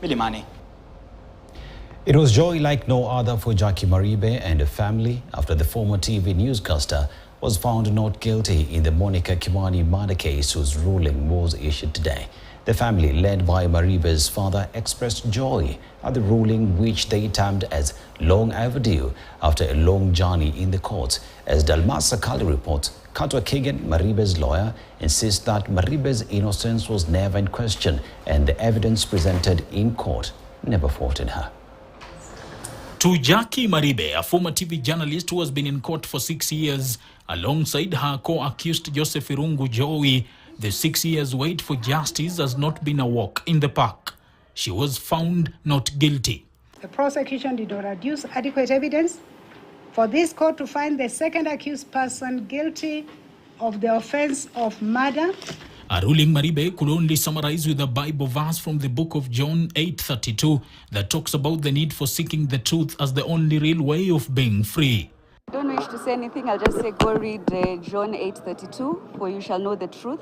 Milimani. It was joy like no other for Jacque Maribe and her family after the former TV newscaster was found not guilty in the Monica Kimani murder case whose ruling was issued today. The family, led by Maribe's father, expressed joy at the ruling, which they termed as long overdue after a long journey in the courts. As Dalmas Sakali reports, Katwa Kigen, Maribe's lawyer, insists that Maribe's innocence was never in question and the evidence presented in court never faulted her. To Jacque Maribe, a former TV journalist who has been in court for 6 years, alongside her co-accused Joseph Irungu Joey, the 6 years wait for justice has not been a walk in the park. She was found not guilty. The prosecution did not adduce adequate evidence for this court to find the second accused person guilty of the offense of murder. A ruling Maribe could only summarize with a Bible verse from the book of John 8:32 that talks about the need for seeking the truth as the only real way of being free. I don't wish to say anything. I'll just say go read John 8:32, for you shall know the truth,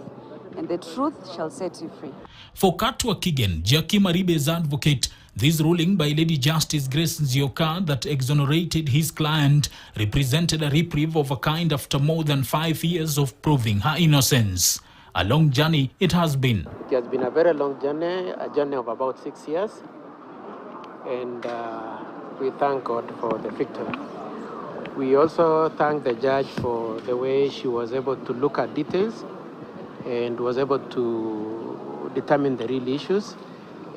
and the truth shall set you free. For Katwa Kigen, Jacque Maribe's advocate, this ruling by Lady Justice Grace Nzioka that exonerated his client represented a reprieve of a kind after more than 5 years of proving her innocence. A long journey it has been. It has been a very long journey, a journey of about 6 years, and we thank God for the victory. We also thank the judge for the way she was able to look at details and was able to determine the real issues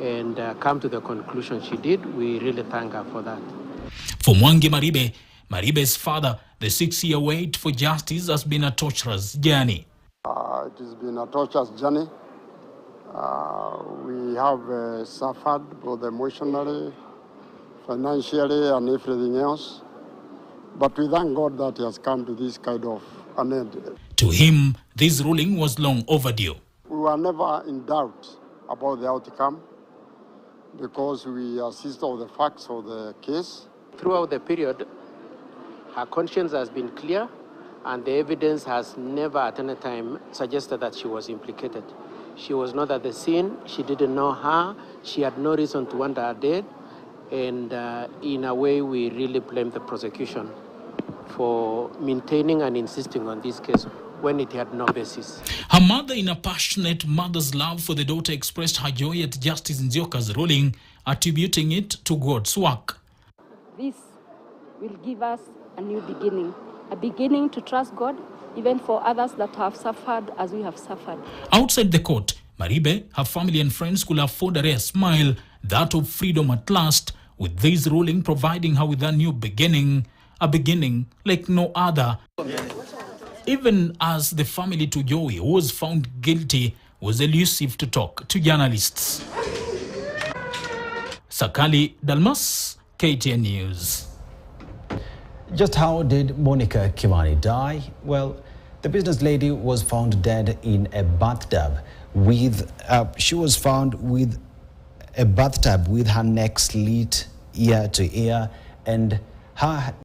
and come to the conclusion she did. We really thank her for that. For Mwangi Maribe, Maribe's father, the 6-year wait for justice has been a torturous journey. It has been a torturous journey. We have suffered both emotionally, financially, and everything else. But we thank God that he has come to this kind of an end. To him, this ruling was long overdue. We were never in doubt about the outcome because we assist of the facts of the case. Throughout the period, her conscience has been clear, and the evidence has never at any time suggested that she was implicated. She was not at the scene, she didn't know her, she had no reason to want her dead, and in a way we really blame the prosecution for maintaining and insisting on this case when it had no basis. Her mother, in a passionate mother's love for the daughter, expressed her joy at Justice Nzioka's ruling, attributing it to God's work. This will give us a new beginning. A beginning to trust God, even for others that have suffered as we have suffered. Outside the court, Maribe, her family and friends could afford a rare smile, that of freedom at last, with this ruling providing her with a new beginning, a beginning like no other. Even as the family to Joey, who was found guilty, was elusive to talk to journalists. Sakali Dalmas, KTN News. Just how did Monica Kimani die? Well, the business lady was found dead in a bathtub with, she was found with a bathtub with her neck slit ear to ear and her